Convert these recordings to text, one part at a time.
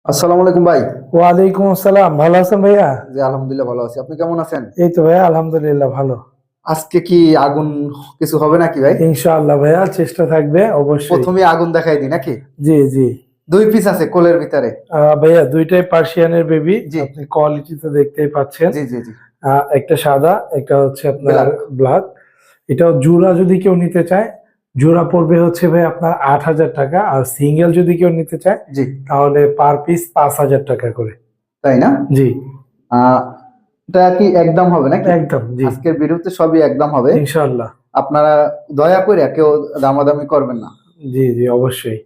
আসসালামু আলাইকুম ভাই। ওয়ালাইকুম আসসালাম। ভালো আছেন ভাইয়া? জি আলহামদুলিল্লাহ ভালো আছি। আপনি কেমন আছেন? এই তো ভাইয়া আলহামদুলিল্লাহ ভালো। আজকে কি আগুন কিছু হবে নাকি ভাই? ইনশাআল্লাহ ভাইয়া চেষ্টা থাকবে অবশ্যই। প্রথমে আগুন দেখাই দিই নাকি? জি জি। 2 পিস আছে কোলের ভিতরে। ভাইয়া দুইটাই পার্সিয়ানের বেবি। জি আপনি কোয়ালিটি তো দেখতেই পাচ্ছেন। জি জি জি। একটা সাদা, একটা হচ্ছে আপনার ব্ল্যাক। ব্ল্যাক। এটাও জোড়া যদি কেউ নিতে চায়, জোড়া পড়বে হচ্ছে ভাই আপনার ৮,০০০ টাকা। আর সিঙ্গেল যদি কেউ নিতে চায় জি। তাহলে পার পিস ৫,০০০ টাকা করে। তাই না? জি আহ এটা কি একদম হবে নাকি? একদম জি। আজকের ভিডিওতে সবই একদম হবে। ইনশাআল্লাহ। আপনারা দয়া করে কেউ দামাদামি করবেন না। জি জি অবশ্যই।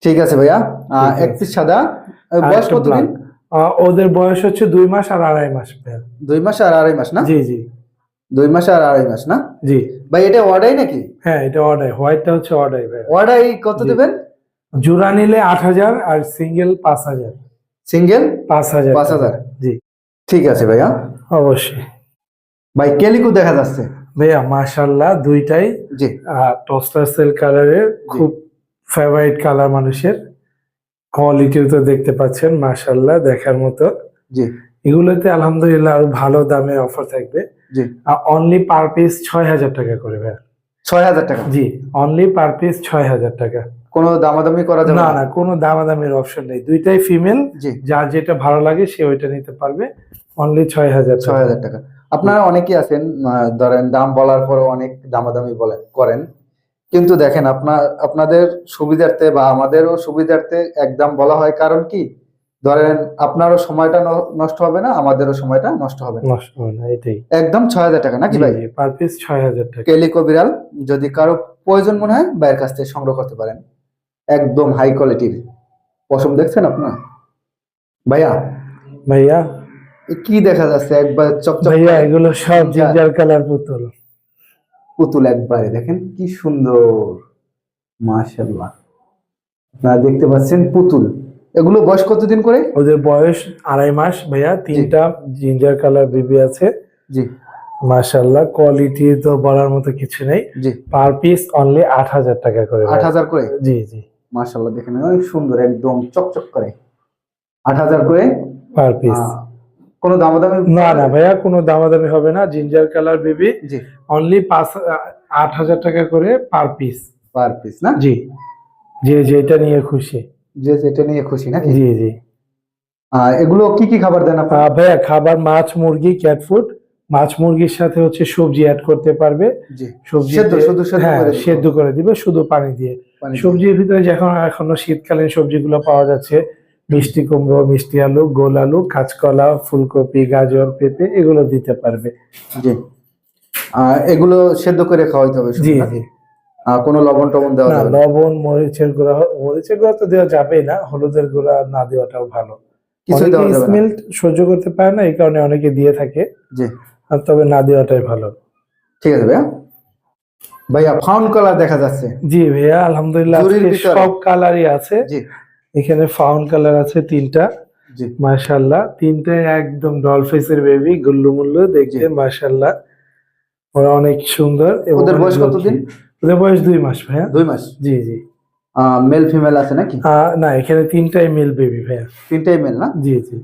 ঠিক আছে ভাইয়া। ঠিক এক আছে। পিস সাদা। আর বয়স একটা কতদিন? ব্ল্যাক। ওদের বয়স হচ্ছে ২ মাস আর ২.৫ মাস ভাইয়া। 2 মাস আর 2.5 মাস না? জি জি 2 মাস আর 2.5 মাস না? জি। ভাই এটা অর্ডাই নাকি? হ্যাঁ এটা অর্ডার, হোয়াইটটা হচ্ছে অর্ডার ভাইয়া। অর্ডাই কত জি। দেবেন? জোড়া নিলে ৮,০০০ আর সিঙ্গেল ৫,০০০। সিঙ্গেল ৫,০০০ টাকা। 5,000। জি ঠিক আছে ভাইয়া। অবশ্যই। ভাই ক্যালিকো দেখা যাচ্ছে। ভাইয়া মাশাআল্লাহ দুইটাই জি টোস্টার সেল কালারের, জি খুব ফেভারিট কালার মানুষের। কোয়ালিটিও তো দেখতে পাচ্ছেন মাশাআল্লাহ দেখার মতো। জি এগুলোতে আলহামদুলিল্লাহ আরো ভালো দামে অফার থাকবে। জি। অনলি পার পিস ৬,০০০ টাকা করে ভাইয়া। 6,000 টাকা। জি অনলি পার পিস ৬,০০০ টাকা। কোনো দামাদামি করা যাবে না না? না কোনো দামাদামির অপশন নেই, দুইটাই ফিমেল। জি। যার যেটা ভালো লাগে সে ওইটা নিতে পারবে। অনলি ৬,০০০ টাকা। 6,000 টাকা। আপনারা অনেকেই আছেন, ধরেন দাম বলার পরে অনেক দামাদামি করেন, কিন্তু দেখেন আপনাদের সুবিধার্থে বা আমাদেরও সুবিধার্থে একদম বলা হয়, কারণ কি ধরেন আপনারও সময়টা নষ্ট হবে না, আমাদেরও সময়টা নষ্ট হবে না। নষ্ট হবে না এটাই। একদম 6,000 টাকা নাকি জি ভাই? জি পার পিস ৬,০০০ টাকা। কেলিকো বিড়াল যদি কারো প্রয়োজন মনে হয় ভাইয়ের কাছ থেকে সংগ্রহ করতে পারেন। একদম হাই কোয়ালিটির পশম দেখছেন আপনার ভাইয়া? ভাইয়া কি দেখা যাচ্ছে একবার চকচক ভাইয়া করে এগুলো সব জিঞ্জার জিঞ্জার কালার পুতুল। পুতুল, একবারে দেখেন কি সুন্দর, মাশাআল্লাহ। আপনারা দেখতে পাচ্ছেন পুতুল। এগুলো বয়স কতদিন করে? ওদের বয়স ২.৫ মাস ভাইয়া। জি তিনটা জিঞ্জার কালার বেবি আছে। জি মাশাআল্লাহ কোয়ালিটি তো বলার মতো কিছু নেই। জি। পার পিস অনলি ৮,০০০ টাকা করে ভাইয়া। 8,000 করে। জি জি মাশাআল্লাহ দেখেন অনেক সুন্দর, একদম চকচক করে। 8,000 করে। Per piece. আহ কোনো দামাদামি না করা না যাবে? ভাইয়া কোনো দামাদামি হবে না। জিঞ্জার কালার বেবি জি। অনলি ৮,০০০ টাকা করে পার পিস। পার পিস না? জি যে যেটা নিয়ে খুশি। যে যেটা নিয়ে খুশি নাকি? জি জি। এগুলো কি কি খাবার দেন আপনারা? ভাইয়া খাবার মাছ মুরগি ক্যাট ফুড। মাছ মুরগির সাথে হচ্ছে সবজি অ্যাড করতে পারবে। জি। সবজিতে শুধু সেদ্ধ হ্যাঁ করে দিতে সেদ্ধ হবে? করে দিবে শুধু পানি দিয়ে। পানি দিয়ে। সবজির ভিতরে যখন এখনো শীতকালীন সবজিগুলো পাওয়া যাচ্ছে, মিষ্টি কুমড়ো, মিষ্টি আলু, গোল আলু, কাঁচকলা, ফুলকপি, গাজর, পেঁপে এগুলো দিতে পারবে। জি। এগুলো সেদ্ধ করে খাওয়াইতে হবে শুধু জি নাকি? জি। কোনো লবণ টবণ দেওয়া না যাবে না? লবণ মরিচের গুঁড়া, মরিচের গুঁড়া তো দেওয়া যাবেই না, হলুদের গুঁড়া না দেওয়াটাও ভালো। কিছুই অনেকে দেওয়া যাবে না? স্মেল সহ্য করতে পারে না, এই কারণে অনেকে দিয়ে থাকে। জি। আর তবে না দেওয়াটাই ভালো। ঠিক আছে ভাইয়া। ভাইয়া ফাউন কালার দেখা যাচ্ছে জি ভাইয়া আলহামদুলিল্লাহ জুরির আজকে ভিতরে। সব কালারই আছে। জি এখানে ফাউন কালার আছে তিনটা। জি মাশাআল্লাহ তিনটাই একদম ডল ফেসের বেবি, গুল্লু মুল্লু জি। দেখতে মাশাআল্লাহ। ওরা অনেক সুন্দর এবং ওদের অনেক বয়স লক্ষ্মী। কতদিন? ওদের বয়স ২ মাস ভাইয়া। 2 মাস। জি জি। মেল ফিমেল আছে নাকি? না এখানে তিনটাই মেল বেবি ভাইয়া। তিনটাই মেল না? জি জি।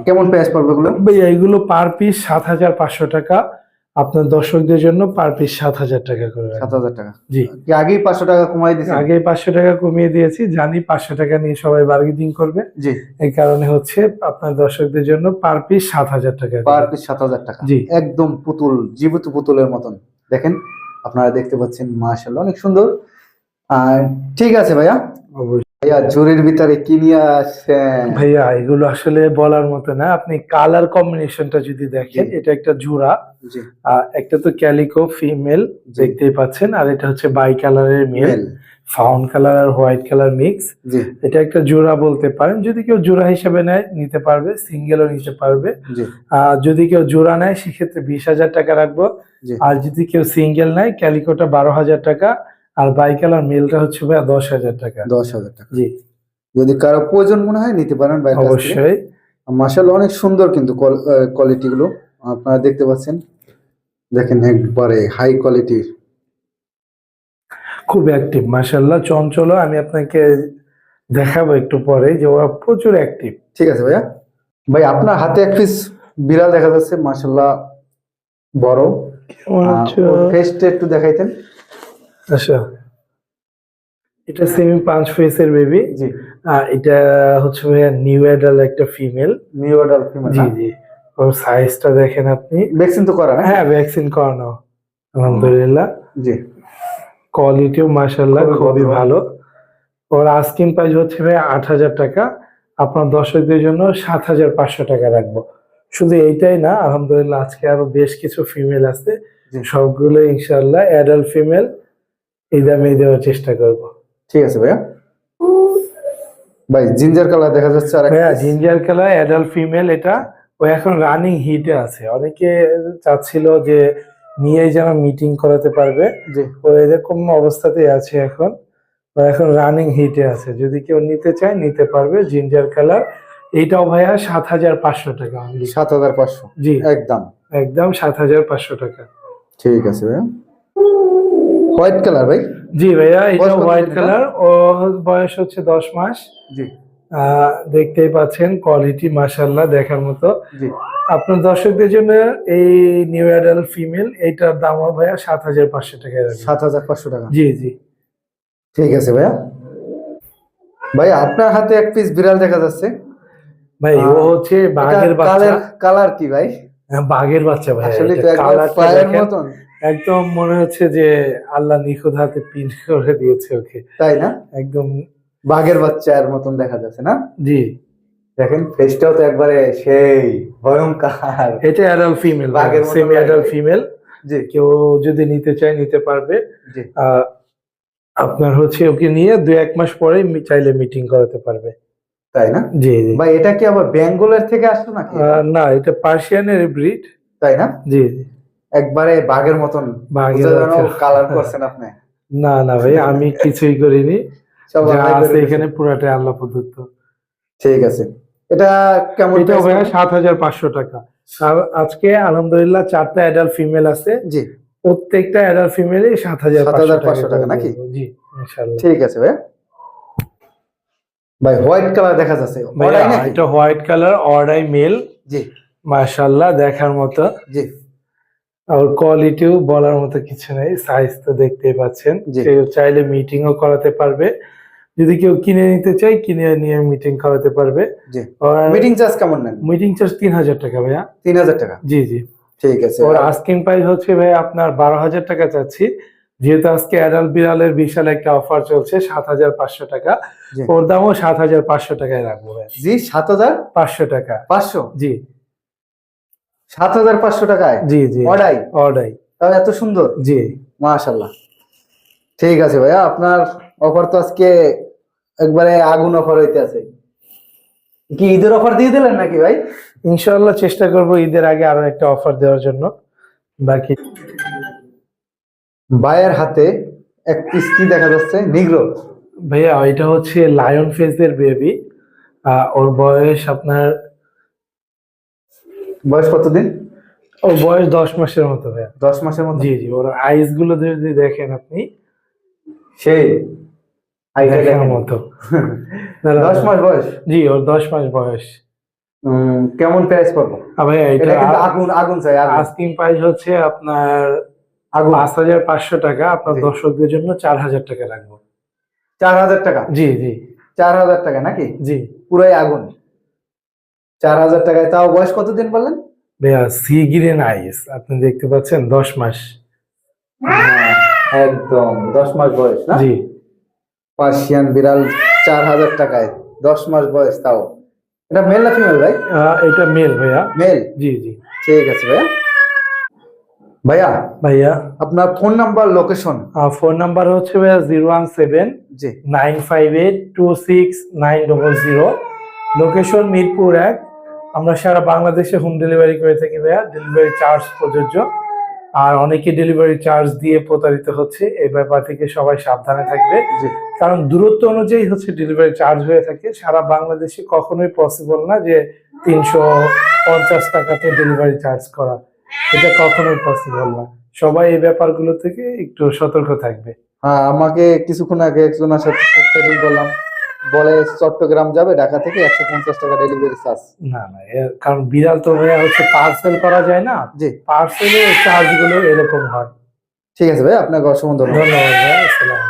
কেমন প্রাইস পড়বে এগুলো? ভাইয়া এগুলো পার পিস ৭,৫০০ টাকা। আপনার দর্শকদের জন্য পার পিস ৭,০০০ টাকা করে রাখবো। 7,000 টাকা। জি কি আগেই 500 টাকা কমাই দিয়েছেন? আগে ৫০০ টাকা কমিয়ে দিয়েছি, জানি ৫০০ টাকা নিয়ে সবাই বার্গেনিং করবে। জি। এই কারণে হচ্ছে আপনার দর্শকদের জন্য পার পিস ৭,০০০ টাকা পার করে। পিস 7,000 টাকা। জি একদম পুতুল, জীবিত পুতুলের মতন দেখেন। আপনারা দেখতে পাচ্ছেন মাশাআল্লাহ অনেক সুন্দর। আহ ঠিক আছে ভাইয়া। অবশ্যই। ভাইয়া ঝুড়ির ভিতরে কি নিয়ে আসছেন? ভাইয়া এগুলো আসলে বলার মতো না, আপনি কালার কম্বিনেশনটা যদি জি দেখেন, এটা একটা জোড়া। জি একটা তো ক্যালিকো ফিমেল জি। দেখতেই পাচ্ছেন, আর এটা হচ্ছে বাই কালারের মেল। মেল। ফাউন কালার আর হোয়াইট কালার মিক্স। জি এটা একটা জোড়া বলতে পারেন, যদি কেউ জোড়া হিসেবে নেয় নিতে পারবে, সিঙ্গেলও নিতে পারবে। জি যদি কেউ জোড়া নেয় সেক্ষেত্রে ২০,০০০ টাকা রাখবো। জি। আর যদি কেউ সিঙ্গেল নেয় ক্যালিকোটা ১২,০০০ টাকা। আর বাই কালার মেলটা হচ্ছে ভাইয়া ১০,০০০ টাকা। 10,000 টাকা। জি যদি কারো প্রয়োজন মনে হয় নিতে পারেন ভাইয়ের কাছ থেকে। অবশ্যই। মাশাআল্লাহ অনেক সুন্দর কিন্তু কোয়ালিটি গুলো আপনারা দেখতে পাচ্ছেন। দেখেন একবারে হাই কোয়ালিটির। খুব অ্যাক্টিভ মাশাআল্লাহ, চঞ্চল। আমি আপনাকে দেখাবো একটু পরে যে ওরা প্রচুর অ্যাক্টিভ। ঠিক আছে ভাইয়া। ভাই আপনার হাতে এক পিস বিড়াল দেখা যাচ্ছে, মাশাআল্লাহ বড়। ওর ফেসটা একটু দেখাইতেন। আচ্ছা, এটা সেমি পাঁচ ফেসের বেবি। জি। এটা হচ্ছে নিউ অ্যাডাল একটা ফিমেল। New adult female. জি জি, ওর সাইজটা দেখেন আপনি। ভ্যাকসিন তো করা না? হ্যাঁ, ভ্যাকসিন করানো আলহামদুলিল্লাহ। জি। কোয়ালিটিও মাশাআল্লাহ খুবই ভালো। ভালো। ওর আস্কিং প্রাইস হচ্ছে ভাই 8,000 টাকা। আপনার দর্শকদের জন্য 7,500 টাকা রাখবো। শুধু এইটাই না, আলহামদুলিল্লাহ আজকে আরো বেশ কিছু ফিমেল আছে, জি। সবগুলো ইনশাআল্লাহ অ্যাডাল্ট ফিমেল এই দামে দেওয়ার চেষ্টা করব। ঠিক আছে ভাইয়া। ভাই জিঞ্জার কালার দেখা যাচ্ছে আর হ্যাঁ, জিঞ্জার কালার অ্যাডাল্ট ফিমেল এটা। ও এখন রানিং হিটে আছে। অনেকে চাচ্ছিল যে নিয়ে যেন মিটিং করাতে পারবে, জি। ও এরকম অবস্থাতেই আছে এখন। ও এখন রানিং হিটে আছে, যদি কেউ নিতে চায় নিতে পারবে। জিঞ্জার কালার এইটাও ভাইয়া 7,500 টাকা only। 7,500 জি, একদম। একদম 7,500 টাকা। ঠিক আছে ভাইয়া। হোয়াইট কালার ভাই। জি ভাইয়া, এটা বয়স কত হোয়াইট দিন এটা? কালার। ও বয়স হচ্ছে 10 মাস। জি। দেখতেই পাচ্ছেন কোয়ালিটি মাশাআল্লাহ দেখার মতো। জি। আপনার দর্শকদের জন্য এই নিউ অ্যাডাল্ট ফিমেল এইটার দাম ভাইয়া 7,500 টাকায় রাখবেন। 7,500 টাকা। জি জি। ঠিক আছে ভাইয়া। ভাই আপনার হাতে এক পিস বিড়াল দেখা যাচ্ছে ভাই ও হচ্ছে বাঘের বাচ্চা। কালার কি ভাই? হ্যাঁ, বাঘের বাচ্চা ভাই। আসলে তো একদম কালারটা ফায়ার দেখেন, মতন। একদম মনে হচ্ছে যে আল্লাহ নিখুঁত হাতে পিন করে দিয়েছে ওকে। তাই না? একদম বাঘের বাচ্চার মতন দেখা যাচ্ছে না? জি। দেখেন ফেসটাও তো একবারে সেই ভয়ঙ্কর। এটা অ্যাডাল্ট ফিমেল, বাঘের মতন সেমি লাগে। Adult female. জি। কেউ যদি নিতে চায় নিতে পারবে। জি। আপনার হচ্ছে ওকে নিয়ে 2-1 মাস পরে চাইলে মিটিং করাতে পারবে। তাই না? জি জি। ভাই এটা কি আবার বেঙ্গলের থেকে আসলো নাকি? না, এটা পার্সিয়ানের ব্রিড। তাই না? জি জি। একবারে বাঘের মতন। বাঘের বাচ্চা। কালার করছেন আপনি। না না ভাই, আমি কিছুই করিনি। সব যা আল্লাহ আছে করে এখানে দিয়েছে। পুরাটাই আল্লাহ প্রদত্ত। ঠিক আছে। এটা কেমন এটা প্রাইস ভাইয়া পড়বে? 7,500 টাকা। আর আজকে আলহামদুলিল্লাহ 4টা অ্যাডাল্ট ফিমেল আছে। জি। প্রত্যেকটা অ্যাডাল্ট ফিমেলই 7,500 টাকা 7,500 টাকা করে নাকি? দেবো। জি, ইনশাআল্লাহ। ঠিক আছে ভাই। ভাই হোয়াইট কালার দেখা যাচ্ছে। ভাইয়া অর্ডার নাকি? এটা হোয়াইট কালার অর্ডাই মেল। জি। মাশাআল্লাহ দেখার মতো। জি। আর কোয়ালিটিও বলার মতো কিছু নেই। সাইজ তো দেখতেই পাচ্ছেন। জি। কেউ চাইলে মিটিংও করাতে পারবে। যদি কেউ কিনে নিতে চায় কিনে নিয়ে মিটিং করাতে পারবে। জি। আর মিটিং চার্জ কেমন নেন? মিটিং চার্জ 3,000 টাকা ভাইয়া। 3,000 টাকা। জি জি। ঠিক আছে। ওর আস্কিং প্রাইস হচ্ছে ভাই আপনার 12,000 টাকা চাচ্ছি। যেহেতু আজকে অ্যাডাল্ট বিড়ালের বিশাল একটা অফার চলছে 7,500 টাকা। জি। ওর দামও 7,500 টাকায় রাখবো ভাই। জি 7,000? 500 টাকা। 500? জি 7,500 টাকায়? জি জি। অর্ডাই? অর্ডাই। তাও এত সুন্দর? জি। মাশাআল্লাহ। ঠিক আছে ভাইয়া, আপনার অফার তো আজকে একবারে আগুন অফার হইতে আছে। কি ঈদের অফার দিয়ে দিলেন নাকি ভাই? ইনশাআল্লাহ চেষ্টা করব ঈদের আগে আরো একটা অফার দেওয়ার জন্য। বাকি ভাইয়ের হাতে এক পিস কি দেখা যাচ্ছে? নিগ্রো। ভাইয়া এটা হচ্ছে লায়ন ফেসের বেবি। ওর বয়স আপনার বয়স কতদিন? ওর বয়স 10 মাসের মতো ভাইয়া। 10 মাসের মতো? জি জি। ওর আইস গুলো যদি দেখেন আপনি, সেই আইডিয়া দেখার দেখেন। মতো। 10 মাস বয়স? জি, ওর 10 মাস বয়স। কেমন প্রাইস পড়বে? ভাইয়া এটা এটা কিন্তু আগুন আগুন চাই আগুন। আস্কিং প্রাইস হচ্ছে আপনার আগুন। 5,500 টাকা। আপনার জি। দর্শকদের জন্য 4,000 টাকা রাখবো। 4,000 টাকা? জি জি। 4,000 টাকা নাকি? জি। পুরাই আগুন। 4,000 টাকায়, তাও বয়স কতদিন বললেন? ভাইয়া সি গ্রিন আইস আপনি দেখতে পাচ্ছেন 10 মাস। একদম 10 মাস বয়স না? জি। পার্সিয়ান বিড়াল 4,000 টাকায় 10 মাস বয়স, তাও এটা মেল না ফিমেল ভাই? এটা মেল ভাইয়া। মেল? জি জি। ঠিক আছে ভাইয়া। ভাইয়া ভাইয়া আপনার phone number, location? Phone number হচ্ছে ভাইয়া 017 জি। 958 26900। লোকেশন মিরপুর 1। আমরা সারা বাংলাদেশে হোম ডেলিভারি করে থাকি ভাইয়া। ডেলিভারি চার্জ প্রযোজ্য। আর অনেকে ডেলিভারি চার্জ দিয়ে প্রতারিত হচ্ছে, এই ব্যাপার থেকে সবাই সাবধানে থাকবে। জি। কারণ দূরত্ব অনুযায়ী হচ্ছে ডেলিভারি চার্জ হয়ে থাকে। সারা বাংলাদেশে কখনোই পসিবল না যে 350 টাকাতে ডেলিভারি চার্জ করা। এটা কখনোই পসিবল না। সবাই এই ব্যাপারগুলো থেকে একটু সতর্ক থাকবে। হ্যাঁ, আমাকে কিছুক্ষণ আগে একজনের সাথে সেটিং করলাম, বলে চট্টগ্রাম যাবে ঢাকা থেকে 150 টাকা ডেলিভারি চার্জ। না না, কারণ বিড়াল তো ভাইয়া হচ্ছে পার্সেল করা যায় না, জি পার্সেলের চার্জ গুলো এরকম হয়। ঠিক আছে ভাই, আপনাকে অসংখ্য ধন্যবাদ। ধন্যবাদ ভাইয়া, আসসালাম।